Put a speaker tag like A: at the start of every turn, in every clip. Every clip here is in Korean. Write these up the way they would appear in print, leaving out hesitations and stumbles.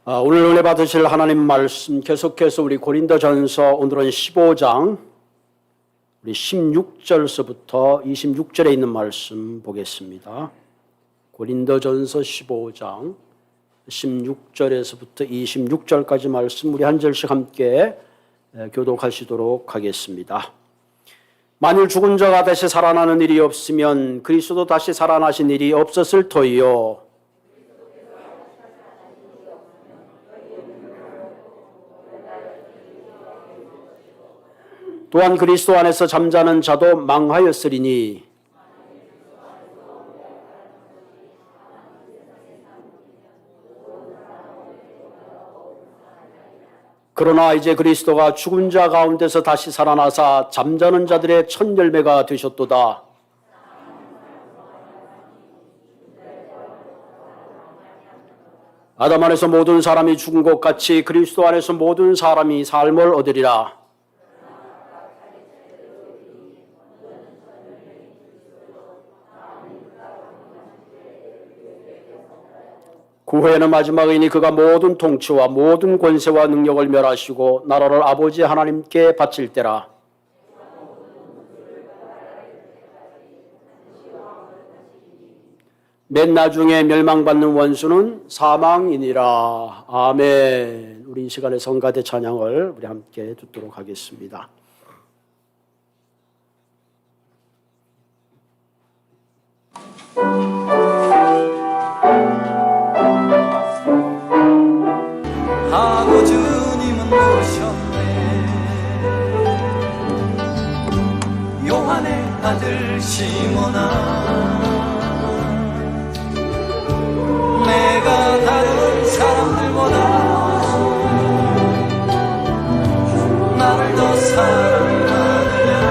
A: 오늘 은혜 받으실 하나님 말씀 계속해서 우리 고린도전서 오늘은 15장 우리 16절서부터 26절에 있는 말씀 보겠습니다. 고린도전서 15장 16절에서부터 26절까지 말씀 우리 한 절씩 함께 교독하시도록 하겠습니다. 만일 죽은 자가 다시 살아나는 일이 없으면 그리스도 다시 살아나신 일이 없었을 터이요. 또한 그리스도 안에서 잠자는 자도 망하였으리니 그러나 이제 그리스도가 죽은 자 가운데서 다시 살아나사 잠자는 자들의 첫 열매가 되셨도다. 아담 안에서 모든 사람이 죽은 것 같이 그리스도 안에서 모든 사람이 삶을 얻으리라. 구회는 마지막이니 그가 모든 통치와 모든 권세와 능력을 멸하시고 나라를 아버지 하나님께 바칠 때라. 맨 나중에 멸망받는 원수는 사망이니라. 아멘. 우리 이 시간에 성가대 찬양을 우리 함께 듣도록 하겠습니다.
B: 하고 주님은 오셨네. 요한의 아들 시몬아, 내가 다른 사람들보다 나를 더 사랑하느냐.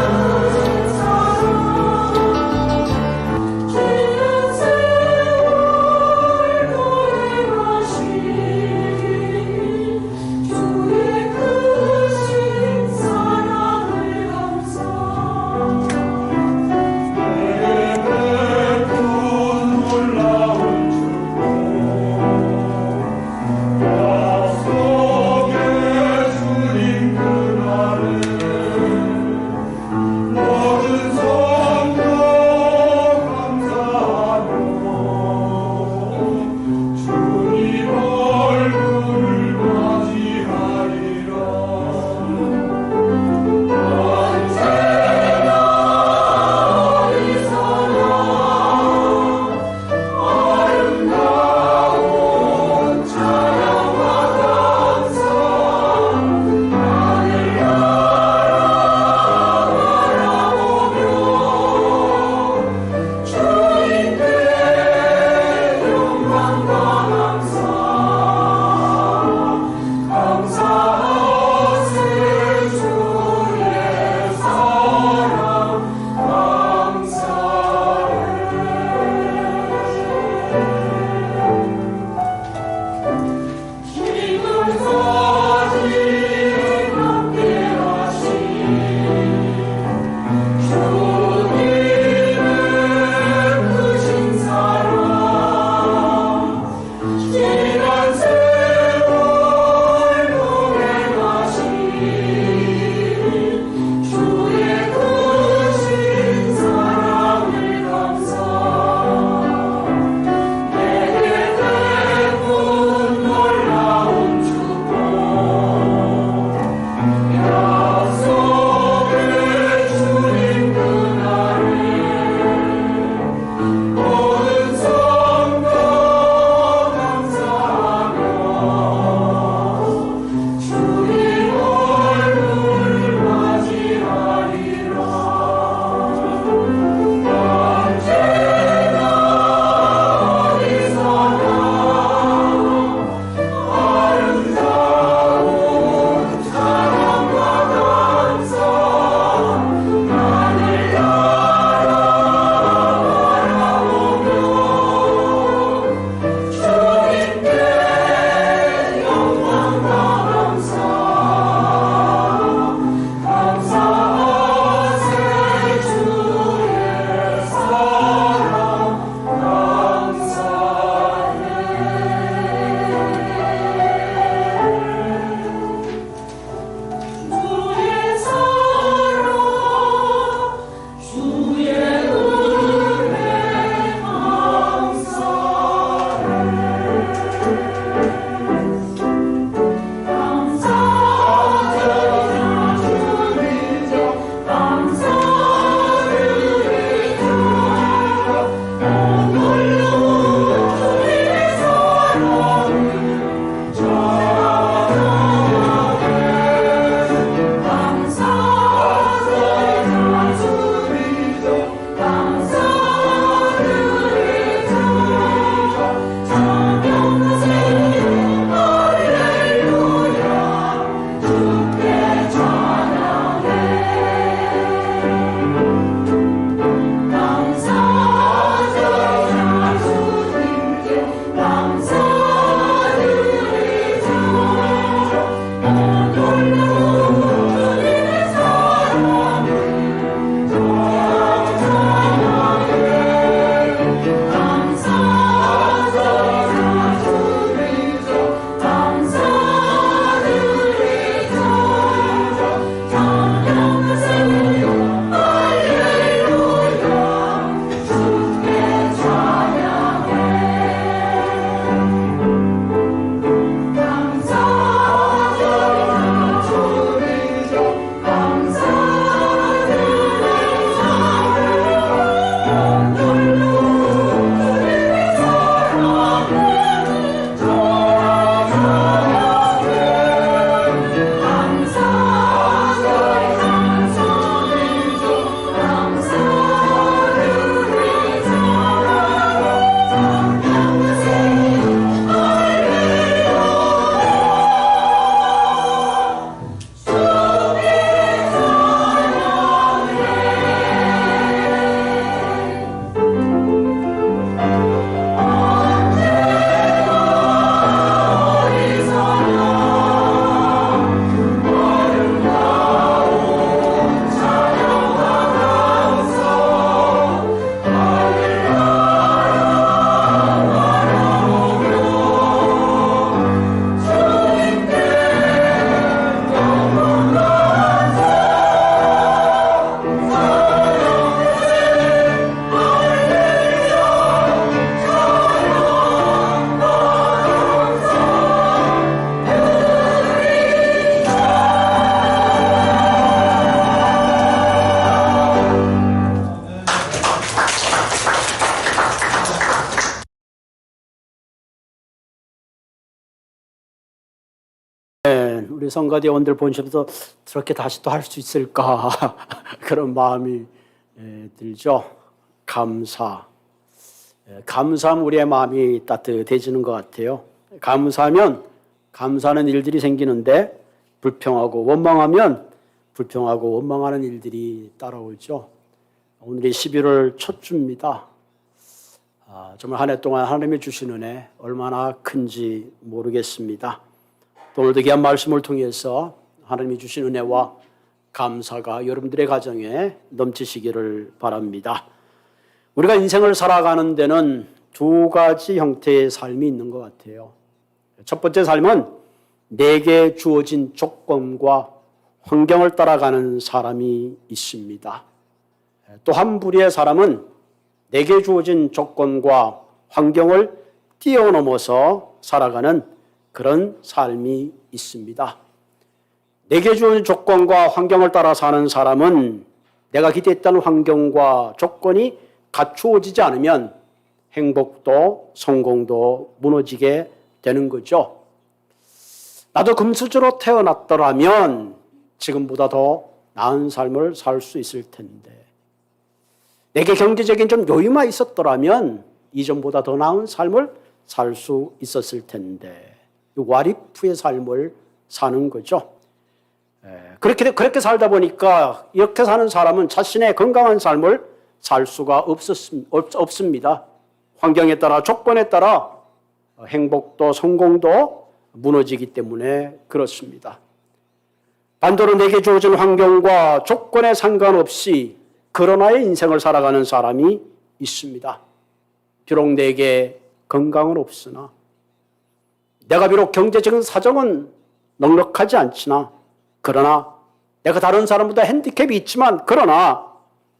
A: 우리 성가대원들 보시면서 저렇게 다시 또 할 수 있을까 그런 마음이 들죠. 감사하면 우리의 마음이 따뜻해지는 것 같아요. 감사하면 감사하는 일들이 생기는데 불평하고 원망하면 불평하고 원망하는 일들이 따라오죠. 오늘이 11월 첫 주입니다. 정말 한 해 동안 하나님이 주신 은혜 얼마나 큰지 모르겠습니다. 오늘도 귀한 말씀을 통해서 하나님이 주신 은혜와 감사가 여러분들의 가정에 넘치시기를 바랍니다. 우리가 인생을 살아가는 데는 두 가지 형태의 삶이 있는 것 같아요. 첫 번째 삶은 내게 주어진 조건과 환경을 따라가는 사람이 있습니다. 또 한 부류의 사람은 내게 주어진 조건과 환경을 뛰어넘어서 살아가는 그런 삶이 있습니다. 내게 주어진 조건과 환경을 따라 사는 사람은 내가 기대했던 환경과 조건이 갖추어지지 않으면 행복도 성공도 무너지게 되는 거죠. 나도 금수저로 태어났더라면 지금보다 더 나은 삶을 살 수 있을 텐데, 내게 경제적인 좀 여유만 있었더라면 이전보다 더 나은 삶을 살 수 있었을 텐데, 와리프의 삶을 사는 거죠. 그렇게 살다 보니까 이렇게 사는 사람은 자신의 건강한 삶을 살 수가 없습니다. 환경에 따라 조건에 따라 행복도 성공도 무너지기 때문에 그렇습니다. 반대로 내게 주어진 환경과 조건에 상관없이 그러나의 인생을 살아가는 사람이 있습니다. 비록 내게 건강은 없으나, 내가 비록 경제적인 사정은 넉넉하지 않지나, 그러나 내가 다른 사람보다 핸디캡이 있지만, 그러나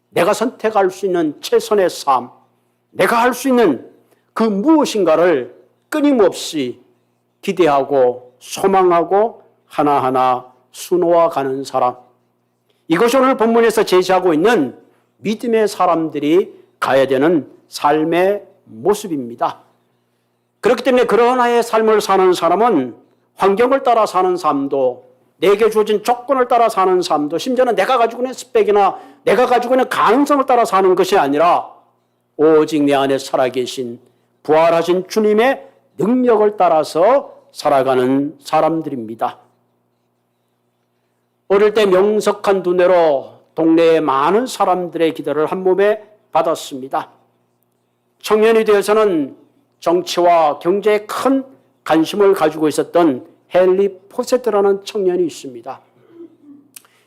A: 내가 선택할 수 있는 최선의 삶, 내가 할 수 있는 그 무엇인가를 끊임없이 기대하고 소망하고 하나하나 수놓아가는 사람, 이것이 오늘 본문에서 제시하고 있는 믿음의 사람들이 가야 되는 삶의 모습입니다. 그렇기 때문에 그러나의 삶을 사는 사람은 환경을 따라 사는 삶도, 내게 주어진 조건을 따라 사는 삶도, 심지어는 내가 가지고 있는 스펙이나 내가 가지고 있는 가능성을 따라 사는 것이 아니라 오직 내 안에 살아계신 부활하신 주님의 능력을 따라서 살아가는 사람들입니다. 어릴 때 명석한 두뇌로 동네의 많은 사람들의 기도를 한 몸에 받았습니다. 청년이 되어서는 정치와 경제에 큰 관심을 가지고 있었던 헨리 포세트라는 청년이 있습니다.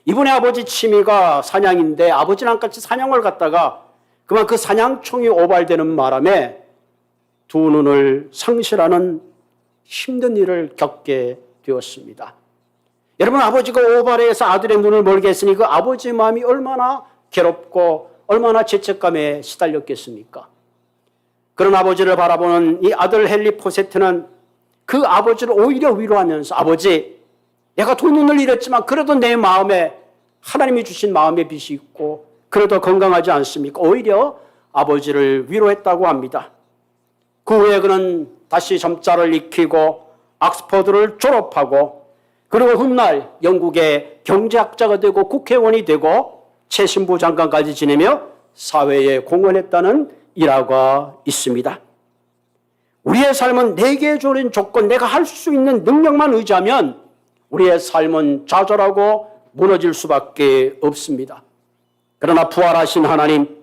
A: 이분의 아버지 취미가 사냥인데 아버지랑 같이 사냥을 갔다가 그만 그 사냥총이 오발되는 바람에 두 눈을 상실하는 힘든 일을 겪게 되었습니다. 여러분, 아버지가 오발해서 아들의 눈을 멀게 했으니 그 아버지의 마음이 얼마나 괴롭고 얼마나 죄책감에 시달렸겠습니까? 그런 아버지를 바라보는 이 아들 헨리 포세트는 그 아버지를 오히려 위로하면서, 아버지, 내가 두 눈을 잃었지만 그래도 내 마음에 하나님이 주신 마음의 빛이 있고 그래도 건강하지 않습니까? 오히려 아버지를 위로했다고 합니다. 그 후에 그는 다시 점자를 익히고 옥스퍼드를 졸업하고, 그리고 훗날 영국의 경제학자가 되고 국회의원이 되고 최신부 장관까지 지내며 사회에 공헌했다는 일화가 있습니다. 우리의 삶은 내게 주어진 조건, 내가 할 수 있는 능력만 의지하면 우리의 삶은 좌절하고 무너질 수밖에 없습니다. 그러나 부활하신 하나님,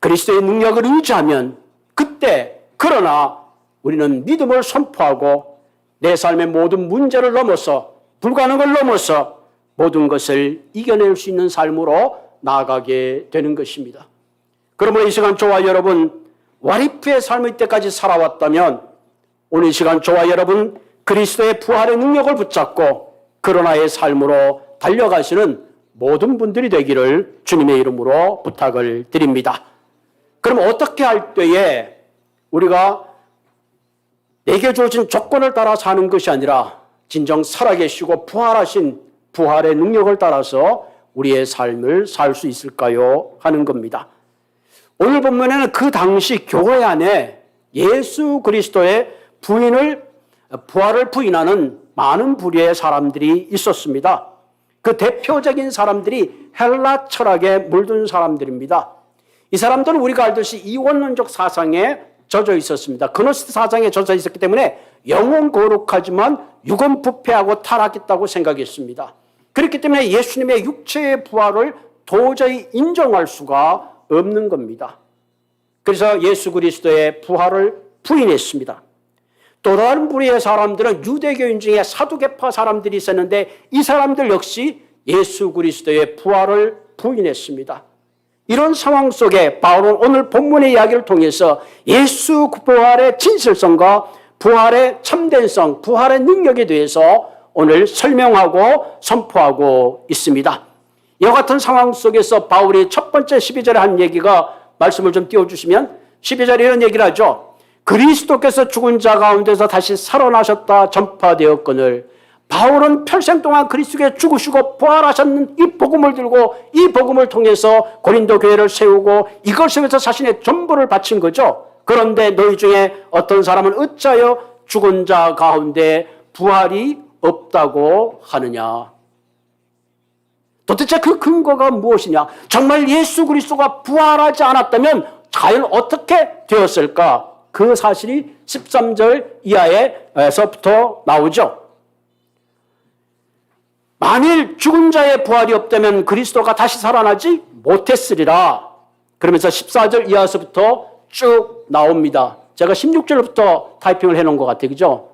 A: 그리스도의 능력을 의지하면 그때, 그러나 우리는 믿음을 선포하고 내 삶의 모든 문제를 넘어서, 불가능을 넘어서 모든 것을 이겨낼 수 있는 삶으로 나아가게 되는 것입니다. 그러므로 이 시간 저와 여러분, 와리프의 삶을 때까지 살아왔다면 오늘 이 시간 저와 여러분 그리스도의 부활의 능력을 붙잡고 그러나의 삶으로 달려가시는 모든 분들이 되기를 주님의 이름으로 부탁을 드립니다. 그럼 어떻게 할 때에 우리가 내게 주어진 조건을 따라 사는 것이 아니라 진정 살아계시고 부활하신 부활의 능력을 따라서 우리의 삶을 살 수 있을까요? 하는 겁니다. 오늘 본문에는 그 당시 교회 안에 예수 그리스도의 부인을 부활을 부인하는 많은 부류의 사람들이 있었습니다. 그 대표적인 사람들이 헬라 철학에 물든 사람들입니다. 이 사람들은 우리가 알듯이 이원론적 사상에 젖어 있었습니다. 그노스트 사상에 젖어 있었기 때문에 영혼 거룩하지만 육은 부패하고 타락했다고 생각했습니다. 그렇기 때문에 예수님의 육체의 부활을 도저히 인정할 수가 없는 겁니다. 그래서 예수 그리스도의 부활을 부인했습니다. 또 다른 부류의 사람들은 유대교인 중에 사두개파 사람들이 있었는데 이 사람들 역시 예수 그리스도의 부활을 부인했습니다. 이런 상황 속에 바울은 오늘 본문의 이야기를 통해서 예수 부활의 진실성과 부활의 참된성, 부활의 능력에 대해서 오늘 설명하고 선포하고 있습니다. 이와 같은 상황 속에서 바울이 첫 번째 12절에 한 얘기가 말씀을 좀 띄워주시면 12절에 이런 얘기를 하죠. 그리스도께서 죽은 자 가운데서 다시 살아나셨다 전파되었거늘 바울은 평생 동안 그리스도께 죽으시고 부활하셨는 이 복음을 들고 이 복음을 통해서 고린도 교회를 세우고 이것을 위해서 자신의 전부를 바친 거죠. 그런데 너희 중에 어떤 사람은 어찌하여 죽은 자 가운데 부활이 없다고 하느냐. 도대체 그 근거가 무엇이냐. 정말 예수 그리스도가 부활하지 않았다면 과연 어떻게 되었을까. 그 사실이 13절 이하에서부터 나오죠. 만일 죽은 자의 부활이 없다면 그리스도가 다시 살아나지 못했으리라. 그러면서 14절 이하에서부터 쭉 나옵니다. 제가 16절부터 타이핑을 해놓은 것 같아요. 그죠?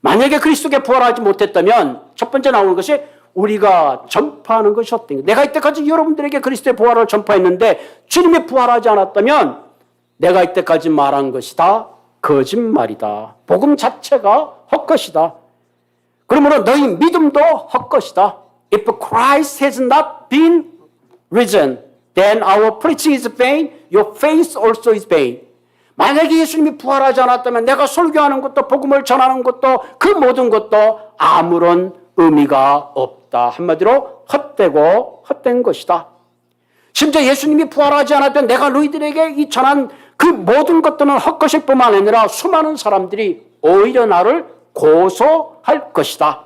A: 만약에 그리스도께 부활하지 못했다면 첫 번째 나오는 것이 우리가 전파하는 것이 어떤 내가 이때까지 여러분들에게 그리스도의 부활을 전파했는데 주님이 부활하지 않았다면 내가 이때까지 말한 것이 다 거짓말이다. 복음 자체가 헛것이다. 그러므로 너희 믿음도 헛것이다. If Christ has not been risen, then our preaching is vain, your faith also is vain. 만약에 예수님이 부활하지 않았다면 내가 설교하는 것도 복음을 전하는 것도 그 모든 것도 아무런 의미가 없다. 한마디로 헛되고 헛된 것이다. 심지어 예수님이 부활하지 않았다면 내가 너희들에게 이 전한 그 모든 것들은 헛것일 뿐만 아니라 수많은 사람들이 오히려 나를 고소할 것이다.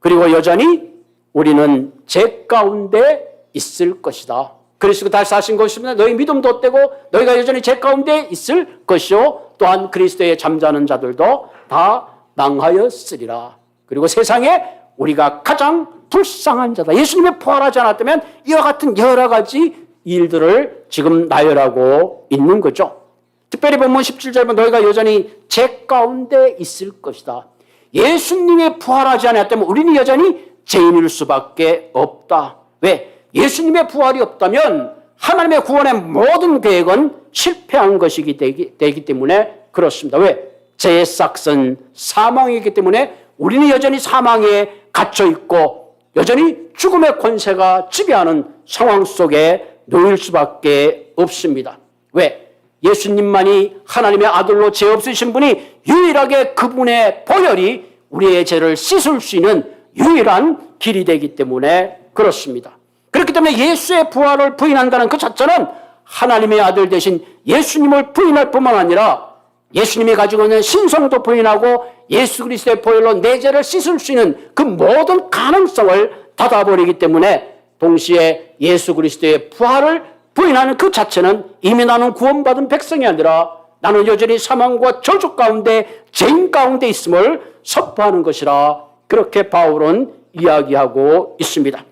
A: 그리고 여전히 우리는 죄 가운데 있을 것이다. 그리스도 다시 사신 것입니다. 너희 믿음도 헛되고 너희가 여전히 죄 가운데 있을 것이요 또한 그리스도의 잠자는 자들도 다 망하였으리라. 그리고 세상에 우리가 가장 불쌍한 자다. 예수님이 부활하지 않았다면 이와 같은 여러 가지 일들을 지금 나열하고 있는 거죠. 특별히 본문 17절에 너희가 여전히 죄 가운데 있을 것이다. 예수님이 부활하지 않았다면 우리는 여전히 죄인일 수밖에 없다. 왜? 예수님의 부활이 없다면 하나님의 구원의 모든 계획은 실패한 것이기 되기 때문에 그렇습니다. 왜? 죄의 싹은 사망이기 때문에 우리는 여전히 사망에 갇혀 있고 여전히 죽음의 권세가 지배하는 상황 속에 놓일 수밖에 없습니다. 왜? 예수님만이 하나님의 아들로 죄 없으신 분이 유일하게 그분의 보혈이 우리의 죄를 씻을 수 있는 유일한 길이 되기 때문에 그렇습니다. 그렇기 때문에 예수의 부활을 부인한다는 그 자체는 하나님의 아들 대신 예수님을 부인할 뿐만 아니라 예수님이 가지고 있는 신성도 부인하고 예수 그리스도의 보혈로 내 죄를 씻을 수 있는 그 모든 가능성을 닫아버리기 때문에 동시에 예수 그리스도의 부활을 부인하는 그 자체는 이미 나는 구원받은 백성이 아니라 나는 여전히 사망과 저주 가운데 죄인 가운데 있음을 선포하는 것이라 그렇게 바울은 이야기하고 있습니다.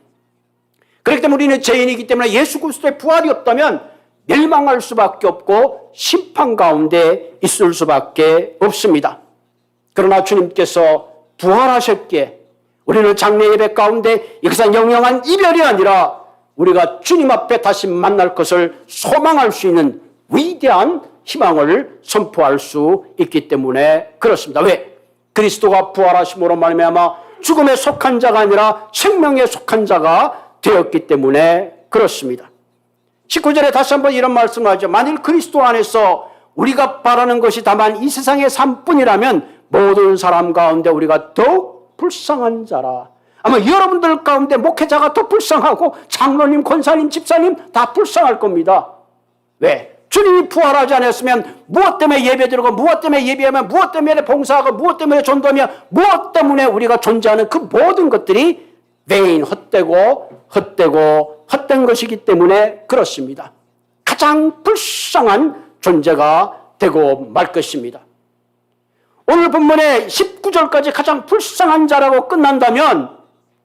A: 그렇기 때문에 우리는 죄인이기 때문에 예수 그리스도의 부활이 없다면 멸망할 수밖에 없고 심판 가운데 있을 수밖에 없습니다. 그러나 주님께서 부활하셨기에 우리는 장래 예배 가운데 이것은 영영한 이별이 아니라 우리가 주님 앞에 다시 만날 것을 소망할 수 있는 위대한 희망을 선포할 수 있기 때문에 그렇습니다. 왜? 그리스도가 부활하심으로 말미암아 죽음에 속한 자가 아니라 생명에 속한 자가 되었기 때문에 그렇습니다. 19절에 다시 한번 이런 말씀을 하죠. 만일 그리스도 안에서 우리가 바라는 것이 다만 이 세상의 삶뿐이라면 모든 사람 가운데 우리가 더욱 불쌍한 자라. 아마 여러분들 가운데 목회자가 더 불쌍하고 장로님, 권사님, 집사님 다 불쌍할 겁니다. 왜? 주님이 부활하지 않았으면 무엇 때문에 예배드리고 무엇 때문에 예배하며 무엇 때문에 봉사하고 무엇 때문에 전도하며 무엇 때문에 우리가 존재하는 그 모든 것들이 vain, 헛된 것이기 때문에 그렇습니다. 가장 불쌍한 존재가 되고 말 것입니다. 오늘 본문의 19절까지 가장 불쌍한 자라고 끝난다면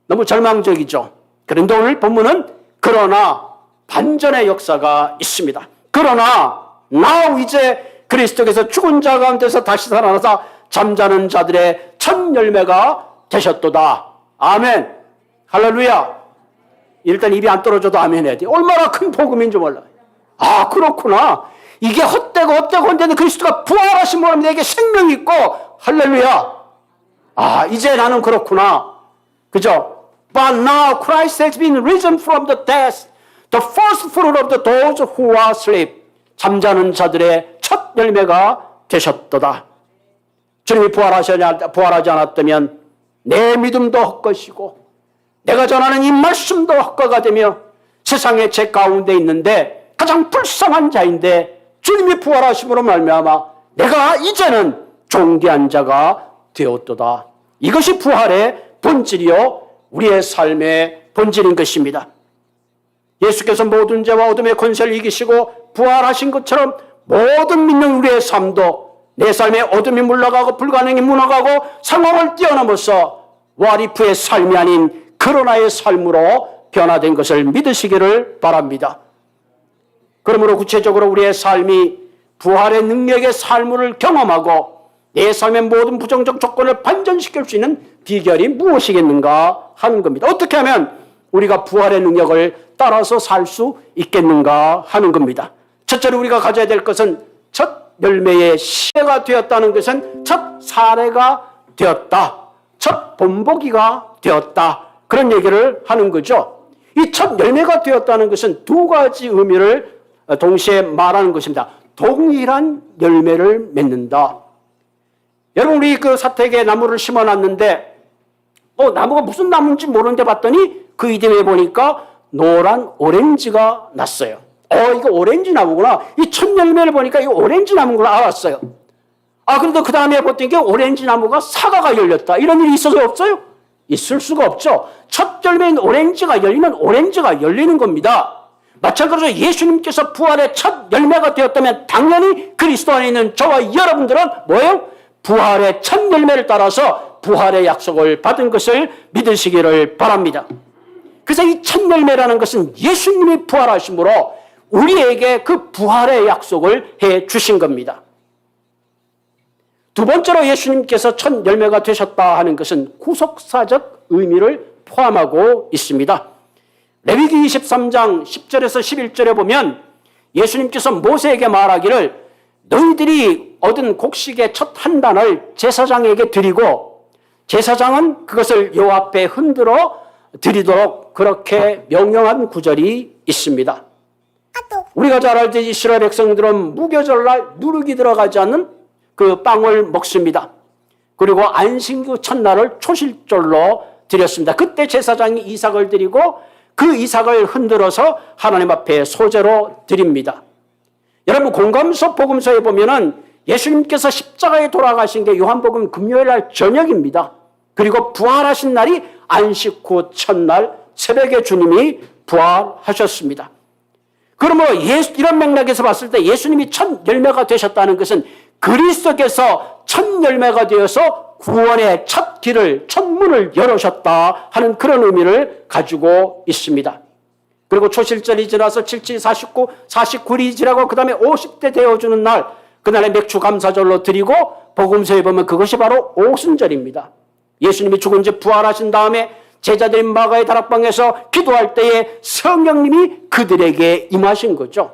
A: 너무 절망적이죠. 그런데 오늘 본문은 그러나 반전의 역사가 있습니다. 그러나 now 이제 그리스도께서 죽은 자 가운데서 다시 살아나사 잠자는 자들의 첫 열매가 되셨도다. 아멘. 할렐루야. 일단 입이 안 떨어져도 아멘 해야 돼. 얼마나 큰 복음인 줄 몰라. 아, 그렇구나. 이게 헛되고 한데도 그리스도가 부활하신 분은 내게 생명이 있고, 할렐루야. 아, 이제 나는 그렇구나. 그죠? But now Christ has been risen from the dead, the first fruit of those who are asleep. 잠자는 자들의 첫 열매가 되셨도다. 주님이 부활하지 않았다면 내 믿음도 헛것이고 내가 전하는 이 말씀도 헛거가 되며 세상의 제 가운데 있는데 가장 불쌍한 자인데 주님이 부활하심으로 말미암아 내가 이제는 존귀한 자가 되었도다. 이것이 부활의 본질이요 우리의 삶의 본질인 것입니다. 예수께서 모든 죄와 어둠의 권세를 이기시고 부활하신 것처럼 모든 믿는 우리의 삶도 내 삶의 어둠이 물러가고 불가능이 무너가고 상황을 뛰어넘어서 와리프의 삶이 아닌 그러나의 삶으로 변화된 것을 믿으시기를 바랍니다. 그러므로 구체적으로 우리의 삶이 부활의 능력의 삶을 경험하고 내 삶의 모든 부정적 조건을 반전시킬 수 있는 비결이 무엇이겠는가 하는 겁니다. 어떻게 하면 우리가 부활의 능력을 따라서 살 수 있겠는가 하는 겁니다. 첫째로 우리가 가져야 될 것은 첫 열매의 시대가 되었다는 것은 첫 사례가 되었다. 첫 본보기가 되었다. 그런 얘기를 하는 거죠. 이 첫 열매가 되었다는 것은 두 가지 의미를 동시에 말하는 것입니다. 동일한 열매를 맺는다. 여러분, 우리 그 사택에 나무를 심어놨는데 나무가 무슨 나무인지 모르는데 봤더니 그 이듬해 보니까 노란 오렌지가 났어요. 이거 오렌지 나무구나. 이 첫 열매를 보니까 이거 오렌지 나무구나 알았어요. 그런데 그 다음에 봤더니 오렌지 나무가 사과가 열렸다. 이런 일이 있어서 없어요? 있을 수가 없죠. 첫 열매인 오렌지가 열리면 오렌지가 열리는 겁니다. 마찬가지로 예수님께서 부활의 첫 열매가 되었다면 당연히 그리스도 안에 있는 저와 여러분들은 뭐예요? 부활의 첫 열매를 따라서 부활의 약속을 받은 것을 믿으시기를 바랍니다. 그래서 이 첫 열매라는 것은 예수님이 부활하심으로 우리에게 그 부활의 약속을 해 주신 겁니다. 두 번째로 예수님께서 첫 열매가 되셨다 하는 것은 구속사적 의미를 포함하고 있습니다. 레위기 23장 10절에서 11절에 보면 예수님께서 모세에게 말하기를 너희들이 얻은 곡식의 첫 한 단을 제사장에게 드리고 제사장은 그것을 여호와 앞에 흔들어 드리도록 그렇게 명령한 구절이 있습니다. 우리가 잘 알듯이 이스라엘 백성들은 무교절날 누룩이 들어가지 않는 그 빵을 먹습니다. 그리고 안식구 첫날을 초실절로 드렸습니다. 그때 제사장이 이삭을 드리고 그 이삭을 흔들어서 하나님 앞에 소제로 드립니다. 여러분, 공감서 복음서에 보면은 예수님께서 십자가에 돌아가신 게 요한복음 금요일 날 저녁입니다. 그리고 부활하신 날이 안식 후 첫날 새벽에 주님이 부활하셨습니다. 그러므로 이런 맥락에서 봤을 때 예수님이 첫 열매가 되셨다는 것은 그리스도께서 첫 열매가 되어서 구원의 첫 길을, 첫 문을 열으셨다 하는 그런 의미를 가지고 있습니다. 그리고 초실절이 지나서 77, 49, 49일이 지나고 그 다음에 50대 되어주는 날, 그날의 맥주 감사절로 드리고 복음서에 보면 그것이 바로 오순절입니다. 예수님이 죽은 지 부활하신 다음에 제자들이 마가의 다락방에서 기도할 때에 성령님이 그들에게 임하신 거죠.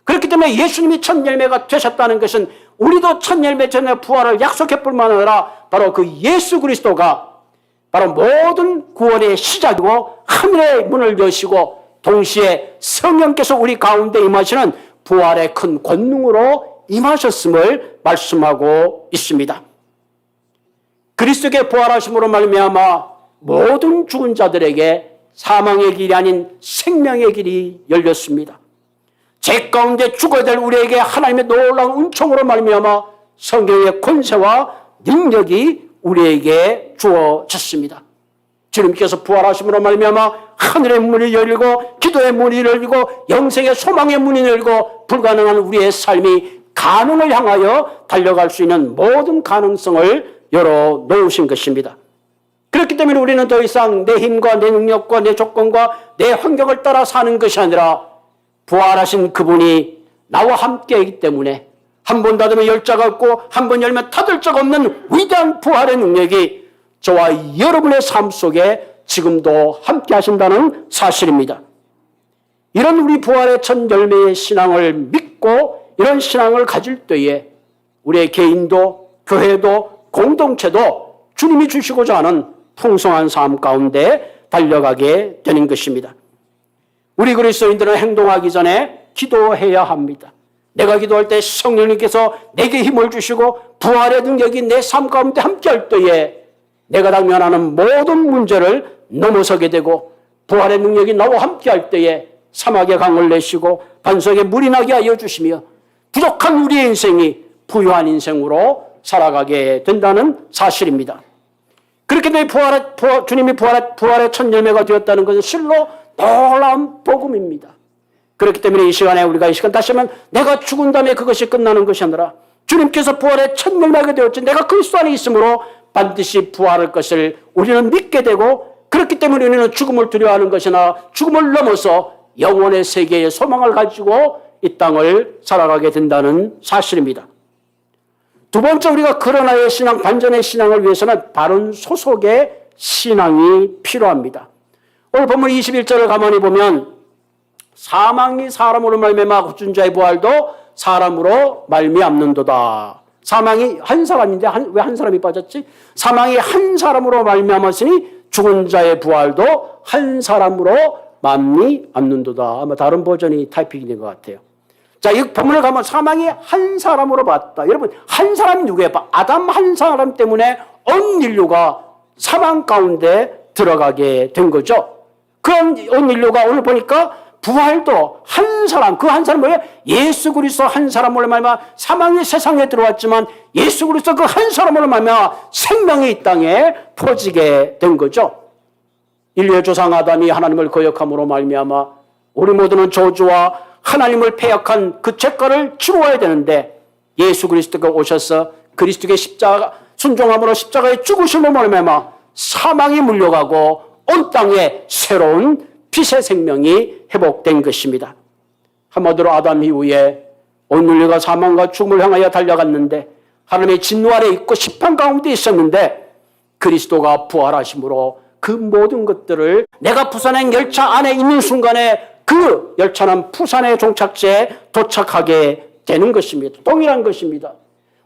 A: 그렇기 때문에 예수님이 첫 열매가 되셨다는 것은 우리도 첫 열매 전에 부활을 약속해 뿐만 아니라 바로 그 예수 그리스도가 바로 모든 구원의 시작이고 하늘의 문을 여시고 동시에 성령께서 우리 가운데 임하시는 부활의 큰 권능으로 임하셨음을 말씀하고 있습니다. 그리스도의 부활하심으로 말미암아 모든 죽은 자들에게 사망의 길이 아닌 생명의 길이 열렸습니다. 죄 가운데 죽어야 될 우리에게 하나님의 놀라운 은총으로 말미암아 성경의 권세와 능력이 우리에게 주어졌습니다. 주님께서 부활하심으로 말미암아 하늘의 문이 열리고 기도의 문이 열리고 영생의 소망의 문이 열리고 불가능한 우리의 삶이 가능을 향하여 달려갈 수 있는 모든 가능성을 열어놓으신 것입니다. 그렇기 때문에 우리는 더 이상 내 힘과 내 능력과 내 조건과 내 환경을 따라 사는 것이 아니라 부활하신 그분이 나와 함께이기 때문에 한 번 닫으면 열 자가 없고 한 번 열면 닫을 자가 없는 위대한 부활의 능력이 저와 여러분의 삶 속에 지금도 함께 하신다는 사실입니다. 이런 우리 부활의 첫 열매의 신앙을 믿고 이런 신앙을 가질 때에 우리의 개인도 교회도 공동체도 주님이 주시고자 하는 풍성한 삶 가운데 달려가게 되는 것입니다. 우리 그리스도인들은 행동하기 전에 기도해야 합니다. 내가 기도할 때 성령님께서 내게 힘을 주시고 부활의 능력이 내 삶 가운데 함께할 때에 내가 당면하는 모든 문제를 넘어서게 되고 부활의 능력이 나와 함께할 때에 사막의 강을 내시고 반석에 물이 나게 하여 주시며 부족한 우리의 인생이 부유한 인생으로 살아가게 된다는 사실입니다. 그렇기 때문에 주님이 부활의 첫 열매가 되었다는 것은 실로 놀라운 복음입니다. 그렇기 때문에 이 시간에 우리가 이 시간 다시 한번 내가 죽은 다음에 그것이 끝나는 것이 아니라 주님께서 부활의 첫 열매가 되었지 내가 그리스도 안에 있으므로 반드시 부활할 것을 우리는 믿게 되고 그렇기 때문에 우리는 죽음을 두려워하는 것이나 죽음을 넘어서 영원의 세계의 소망을 가지고 이 땅을 살아가게 된다는 사실입니다. 두 번째 우리가 그러나의 신앙, 반전의 신앙을 위해서는 바른 소속의 신앙이 필요합니다. 오늘 본문 21절을 가만히 보면 사망이 사람으로 말미암아 굳은 자의 부활도 사람으로 말미암는도다. 사망이 한 사람인데 왜 한 사람이 빠졌지? 사망이 한 사람으로 말미암았으니 죽은 자의 부활도 한 사람으로 말미암는도다. 아마 다른 버전이 타이핑이 된 것 같아요. 자, 이 본문을 가면 사망이 한 사람으로 봤다. 여러분, 한 사람이 누구예요? 아담 한 사람 때문에 온 인류가 사망 가운데 들어가게 된 거죠. 그런 온 인류가 오늘 보니까 부활도 한 사람, 그 한 사람은 뭐예요? 예수 그리스도 한 사람으로 말미암아 사망이 세상에 들어왔지만 예수 그리스도 그 한 사람으로 말미암아 생명이 이 땅에 퍼지게 된 거죠. 인류의 조상 아담이 하나님을 거역함으로 말미암아 우리 모두는 저주와 하나님을 패역한 그 죄가를 치루어야 되는데 예수 그리스도가 오셔서 그리스도의 십자가 순종함으로 십자가에 죽으심으로 말미암아 사망이 물려가고 온 땅에 새로운 빛의 생명이 회복된 것입니다. 한마디로 아담 이후에 온 인류가 사망과 죽음을 향하여 달려갔는데 하나님의 진노 아래 있고 심판 가운데 있었는데 그리스도가 부활하심으로 그 모든 것들을 내가 부산행 열차 안에 있는 순간에 그 열차는 부산의 종착지에 도착하게 되는 것입니다. 동일한 것입니다.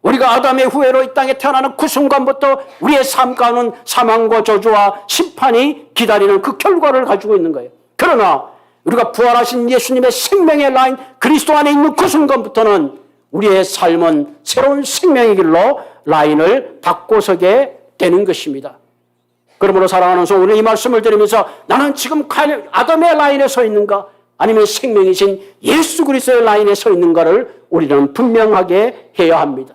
A: 우리가 아담의 후예로 이 땅에 태어나는 그 순간부터 우리의 삶 가운데 사망과 저주와 심판이 기다리는 그 결과를 가지고 있는 거예요. 그러나 우리가 부활하신 예수님의 생명의 라인 그리스도 안에 있는 그 순간부터는 우리의 삶은 새로운 생명의 길로 라인을 바꿔서게 되는 것입니다. 그러므로 사랑하는 성도, 우리 이 말씀을 들으면서 나는 지금 아담의 라인에 서 있는가 아니면 생명이신 예수 그리스도의 라인에 서 있는가를 우리는 분명하게 해야 합니다.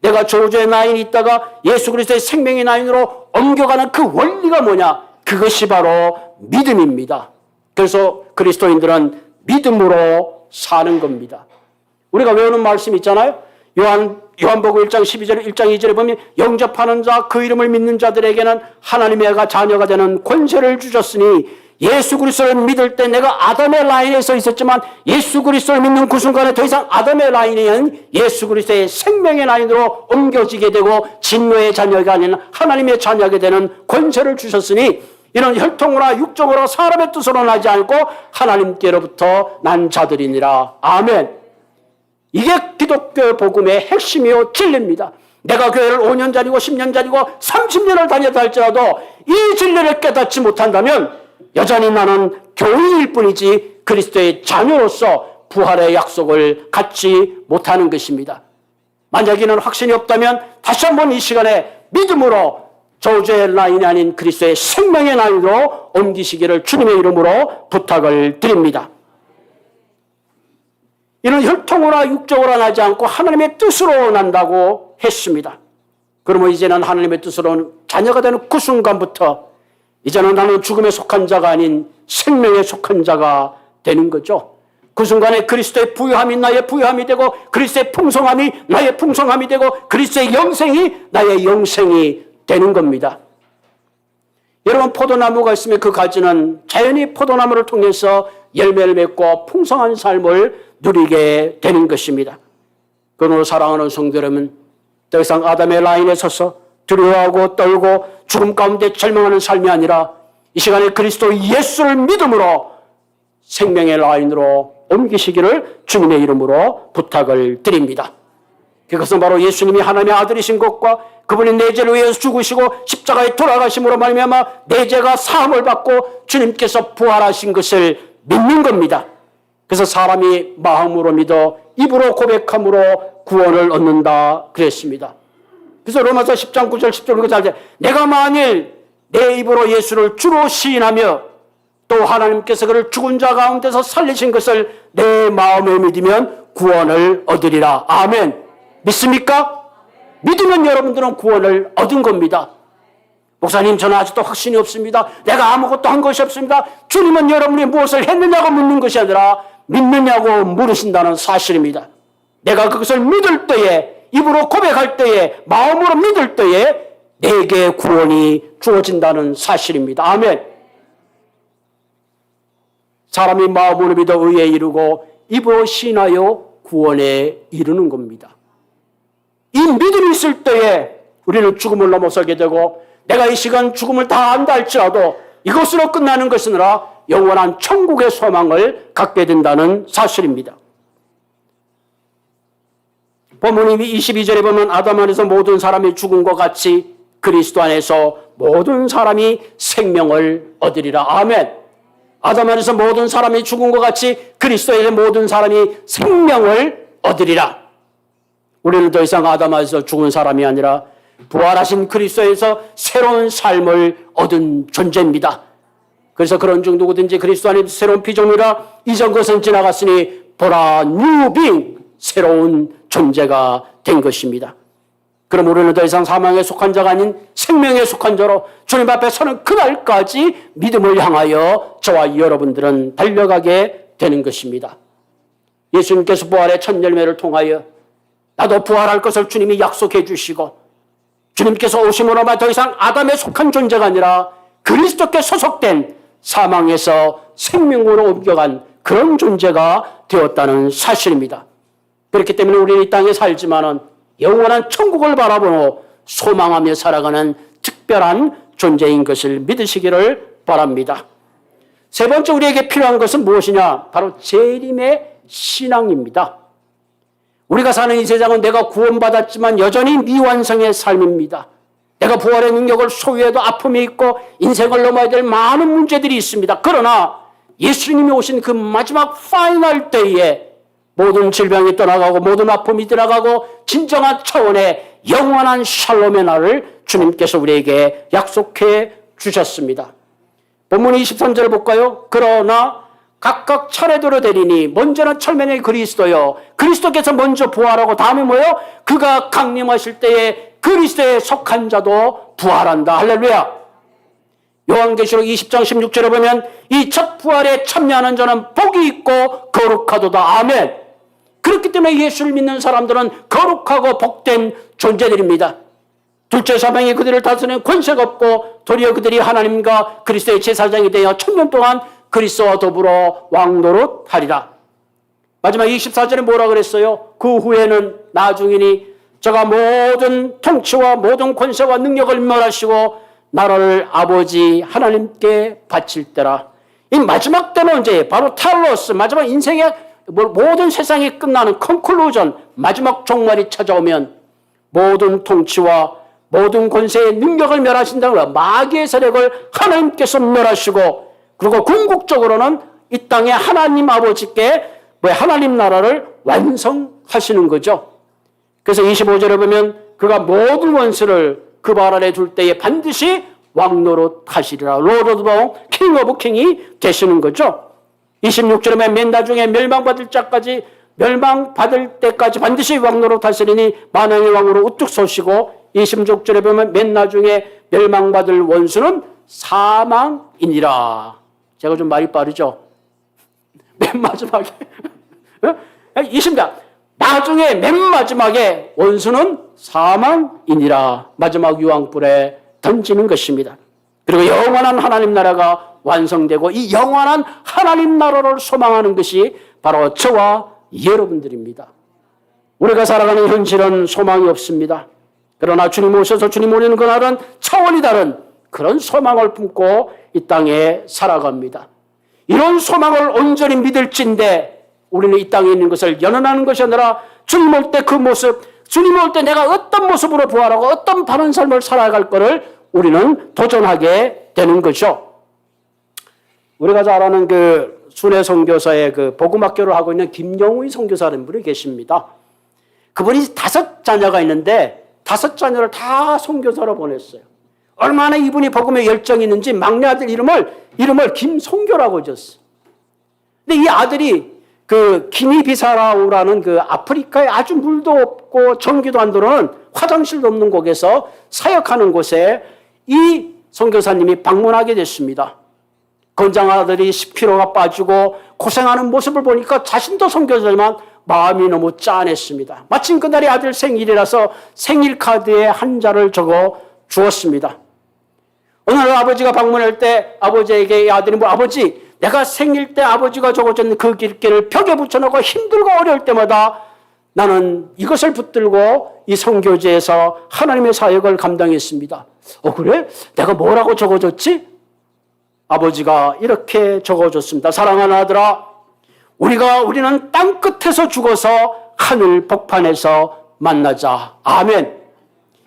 A: 내가 저주의 라인이 있다가 예수 그리스도의 생명의 라인으로 옮겨가는 그 원리가 뭐냐? 그것이 바로 믿음입니다. 그래서 그리스도인들은 믿음으로 사는 겁니다. 우리가 외우는 말씀 있잖아요. 요한복음 1장 12절 1장 2절에 보면 영접하는 자 그 이름을 믿는 자들에게는 하나님의 자녀가 되는 권세를 주셨으니 예수 그리스도를 믿을 때 내가 아담의 라인에 서 있었지만 예수 그리스도를 믿는 그 순간에 더 이상 아담의 라인이 아닌 예수 그리스도의 생명의 라인으로 옮겨지게 되고 진노의 자녀가 아닌 하나님의 자녀가 되는 권세를 주셨으니 이는 혈통으로 육적으로 사람의 뜻으로 나지 않고 하나님께로부터 난 자들이니라. 아멘. 이게 기독교 복음의 핵심이요 진리입니다. 내가 교회를 5년 다니고 10년 다니고 30년을 다녔다 할지라도 이 진리를 깨닫지 못한다면 여전히 나는 교인일 뿐이지 그리스도의 자녀로서 부활의 약속을 갖지 못하는 것입니다. 만약 이는 확신이 없다면 다시 한번 이 시간에 믿음으로 저주의 라인이 아닌 그리스도의 생명의 라인으로 옮기시기를 주님의 이름으로 부탁을 드립니다. 이는 혈통으로나 육적으로 나지 않고 하나님의 뜻으로 난다고 했습니다. 그러면 이제는 하나님의 뜻으로 자녀가 되는 그 순간부터 이제는 나는 죽음에 속한 자가 아닌 생명에 속한 자가 되는 거죠. 그 순간에 그리스도의 부요함이 나의 부요함이 되고 그리스도의 풍성함이 나의 풍성함이 되고 그리스도의 영생이 나의 영생이 되는 겁니다. 여러분, 포도나무가 있으면 그 가지는 자연히 포도나무를 통해서 열매를 맺고 풍성한 삶을 누리게 되는 것입니다. 그러므로 사랑하는 성도 여러분, 더 이상 아담의 라인에 서서 두려워하고 떨고 죽음 가운데 절망하는 삶이 아니라 이 시간에 그리스도 예수를 믿음으로 생명의 라인으로 옮기시기를 주님의 이름으로 부탁을 드립니다. 그것은 바로 예수님이 하나님의 아들이신 것과 그분이 내 죄를 위해서 죽으시고 십자가에 돌아가심으로 말미암아 내 죄가 사함을 받고 주님께서 부활하신 것을 믿는 겁니다. 그래서 사람이 마음으로 믿어 입으로 고백함으로 구원을 얻는다 그랬습니다. 그래서 로마서 10장 9절 10절 잘 돼. 내가 만일 내 입으로 예수를 주로 시인하며 또 하나님께서 그를 죽은 자 가운데서 살리신 것을 내 마음에 믿으면 구원을 얻으리라. 아멘. 믿습니까? 믿으면 여러분들은 구원을 얻은 겁니다. 목사님, 저는 아직도 확신이 없습니다. 내가 아무것도 한 것이 없습니다. 주님은 여러분이 무엇을 했느냐고 묻는 것이 아니라 믿느냐고 물으신다는 사실입니다. 내가 그것을 믿을 때에, 입으로 고백할 때에, 마음으로 믿을 때에 내게 구원이 주어진다는 사실입니다. 아멘. 사람이 마음으로 믿어 의에 이르고 입으로 신하여 구원에 이르는 겁니다. 이 믿음이 있을 때에 우리는 죽음을 넘어서게 되고 내가 이 시간 죽음을 다 안다 할지라도 이것으로 끝나는 것이 아니라 영원한 천국의 소망을 갖게 된다는 사실입니다. 본문 22절에 보면 아담 안에서 모든 사람이 죽은 것 같이 그리스도 안에서 모든 사람이 생명을 얻으리라. 아멘. 아담 안에서 모든 사람이 죽은 것 같이 그리스도에서 모든 사람이 생명을 얻으리라. 우리는 더 이상 아담 안에서 죽은 사람이 아니라 부활하신 그리스도에서 새로운 삶을 얻은 존재입니다. 그래서 그런 중 누구든지 그리스도 안에 새로운 피조물이라 이전 것은 지나갔으니 보라 뉴빙 새로운 존재가 된 것입니다. 그럼 우리는 더 이상 사망에 속한 자가 아닌 생명에 속한 자로 주님 앞에 서는 그날까지 믿음을 향하여 저와 여러분들은 달려가게 되는 것입니다. 예수님께서 부활의 첫 열매를 통하여 나도 부활할 것을 주님이 약속해 주시고 주님께서 오심으로 더 이상 아담에 속한 존재가 아니라 그리스도께 소속된 사망에서 생명으로 옮겨간 그런 존재가 되었다는 사실입니다. 그렇기 때문에 우리는 이 땅에 살지만은 영원한 천국을 바라보고 소망하며 살아가는 특별한 존재인 것을 믿으시기를 바랍니다. 세 번째 우리에게 필요한 것은 무엇이냐? 바로 재림의 신앙입니다. 우리가 사는 이 세상은 내가 구원받았지만 여전히 미완성의 삶입니다. 내가 부활의 능력을 소유해도 아픔이 있고 인생을 넘어야 될 많은 문제들이 있습니다. 그러나 예수님이 오신 그 마지막 파이널 때에 모든 질병이 떠나가고 모든 아픔이 떠나가고 진정한 차원의 영원한 샬롬의 날을 주님께서 우리에게 약속해 주셨습니다. 본문 23절을 볼까요? 그러나 각각 차례대로 되리니 먼저는 철면의 그리스도요. 그리스도께서 먼저 부활하고 다음에 뭐요? 그가 강림하실 때에 그리스도에 속한 자도 부활한다. 할렐루야. 요한계시록 20장 16절에 보면 이 첫 부활에 참여하는 자는 복이 있고 거룩하도다. 아멘. 그렇기 때문에 예수를 믿는 사람들은 거룩하고 복된 존재들입니다. 둘째 사방에 그들을 다스리는 권세가 없고 도리어 그들이 하나님과 그리스도의 제사장이 되어 1000년 동안 그리스도와 더불어 왕노릇하리라. 마지막 24절에 뭐라 그랬어요? 그 후에는 나중이니 저가 모든 통치와 모든 권세와 능력을 멸하시고 나라를 아버지 하나님께 바칠 때라. 이 마지막 때는 언제? 바로 텔로스, 마지막 인생의 모든 세상이 끝나는 컨클루전, 마지막 종말이 찾아오면 모든 통치와 모든 권세의 능력을 멸하신다는 거야. 마귀의 세력을 하나님께서 멸하시고 그리고 궁극적으로는 이 땅에 하나님 아버지께 하나님 나라를 완성하시는 거죠. 그래서 25절에 보면 그가 모든 원수를 그 발 아래 둘 때에 반드시 왕노릇 하시리라. 로드 오브 킹 오브 킹이 되시는 거죠. 26절에 맨 나중에 멸망받을 자까지 멸망받을 때까지 반드시 왕노로 다스리니 만왕의 왕으로 우뚝 서시고 26절에 보면 맨 나중에 멸망받을 원수는 사망이니라. 제가 좀 말이 빠르죠? 맨 마지막에 20절 나중에 맨 마지막에 원수는 사망이니라. 마지막 유황불에 던지는 것입니다. 그리고 영원한 하나님 나라가 완성되고 이 영원한 하나님 나라를 소망하는 것이 바로 저와 여러분들입니다. 우리가 살아가는 현실은 소망이 없습니다. 그러나 주님 오셔서 주님 오는 그날은 차원이 다른 그런 소망을 품고 이 땅에 살아갑니다. 이런 소망을 온전히 믿을진데 우리는 이 땅에 있는 것을 연연하는 것이 아니라 주님 올 때 그 모습, 주님 올 때 내가 어떤 모습으로 부활하고 어떤 바른 삶을 살아갈 것을 우리는 도전하게 되는 거죠. 우리가 잘 아는 그 순회 선교사의 그 복음학교를 하고 있는 김영우이 선교사라는 분이 계십니다. 그분이 5자녀가 있는데 5자녀를 다 선교사로 보냈어요. 얼마나 이분이 복음에 열정이 있는지 막내 아들 이름을 김선교라고 지었어요. 근데 이 아들이 그 기니비사라우라는 그 아프리카에 아주 물도 없고 전기도 안 들어오는 화장실도 없는 곳에서 사역하는 곳에 이 선교사님이 방문하게 됐습니다. 건장 아들이 10kg가 빠지고 고생하는 모습을 보니까 자신도 선교사지만 마음이 너무 짠했습니다. 마침 그날이 아들 생일이라서 생일 카드에 한 자를 적어 주었습니다. 오늘 아버지가 방문할 때 아버지에게 이 아들이 아버지 내가 생일 때 아버지가 적어준 그 길게를 벽에 붙여놓고 힘들고 어려울 때마다 나는 이것을 붙들고 이 선교지에서 하나님의 사역을 감당했습니다. 그래? 내가 뭐라고 적어줬지? 아버지가 이렇게 적어줬습니다. 사랑하는 아들아, 우리는 땅 끝에서 죽어서 하늘 복판에서 만나자. 아멘.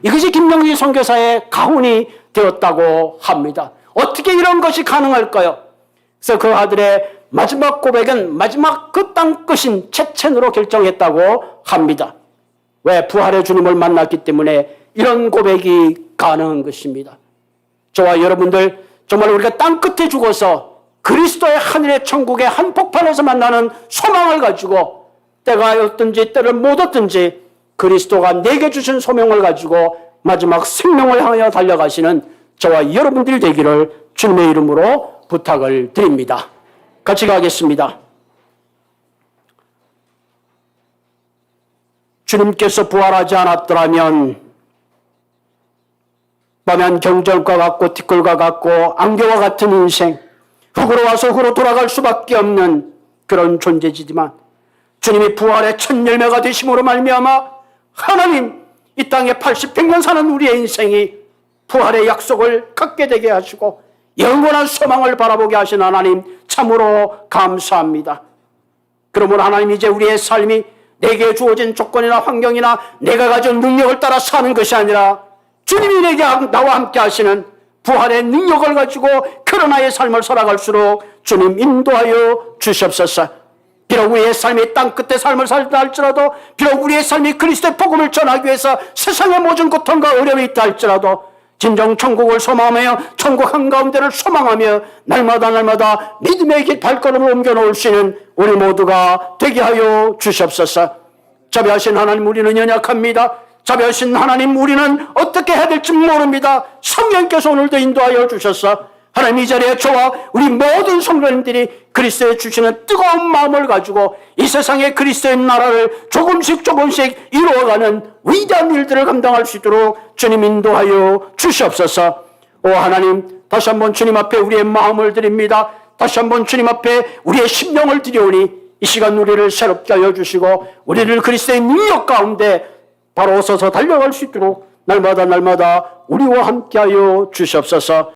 A: 이것이 김영희 선교사의 가훈이 되었다고 합니다. 어떻게 이런 것이 가능할까요? 그래서 그 아들의 마지막 고백은 마지막 그 땅 끝인 체첸으로 결정했다고 합니다. 왜? 부활의 주님을 만났기 때문에 이런 고백이 가능한 것입니다. 저와 여러분들 정말 우리가 땅 끝에 죽어서 그리스도의 하늘의 천국의 한복판에서 만나는 소망을 가지고 때가 어떤지 때를 못 얻든지 그리스도가 내게 주신 소명을 가지고 마지막 생명을 향하여 달려가시는 저와 여러분들이 되기를 주님의 이름으로 부탁을 드립니다. 같이 가겠습니다. 주님께서 부활하지 않았더라면 밤엔 경절과 같고 티끌과 같고 안개와 같은 인생, 흙으로 와서 흙으로 돌아갈 수밖에 없는 그런 존재지만 주님이 부활의 첫 열매가 되심으로 말미암아 하나님 이 땅에 80, 100년 사는 우리의 인생이 부활의 약속을 갖게 되게 하시고 영원한 소망을 바라보게 하신 하나님 참으로 감사합니다. 그러므로 하나님 이제 우리의 삶이 내게 주어진 조건이나 환경이나 내가 가진 능력을 따라 사는 것이 아니라 주님이 내게 나와 함께 하시는 부활의 능력을 가지고 그러나의 삶을 살아갈수록 주님 인도하여 주시옵소서. 비록 우리의 삶이 땅끝의 삶을 살다 할지라도 비록 우리의 삶이 그리스도의 복음을 전하기 위해서 세상의 모든 고통과 어려움이 있다 할지라도 진정 천국을 소망하며 천국 한가운데를 소망하며 날마다 믿음의 길 발걸음을 옮겨놓을 수 있는 우리 모두가 되게 하여 주시옵소서. 자비하신 하나님 우리는 연약합니다. 자비하신 하나님 우리는 어떻게 해야 될지 모릅니다. 성령께서 오늘도 인도하여 주셔서 하나님 이 자리에 저와 우리 모든 성도님들이 그리스도에 주시는 뜨거운 마음을 가지고 이 세상의 그리스도의 나라를 조금씩 이루어가는 위대한 일들을 감당할 수 있도록 주님 인도하여 주시옵소서. 오 하나님 다시 한번 주님 앞에 우리의 마음을 드립니다. 다시 한번 주님 앞에 우리의 심령을 드려오니 이 시간 우리를 새롭게 하여 주시고 우리를 그리스도의 능력 가운데 바로 서서 달려갈 수 있도록 날마다 우리와 함께하여 주시옵소서.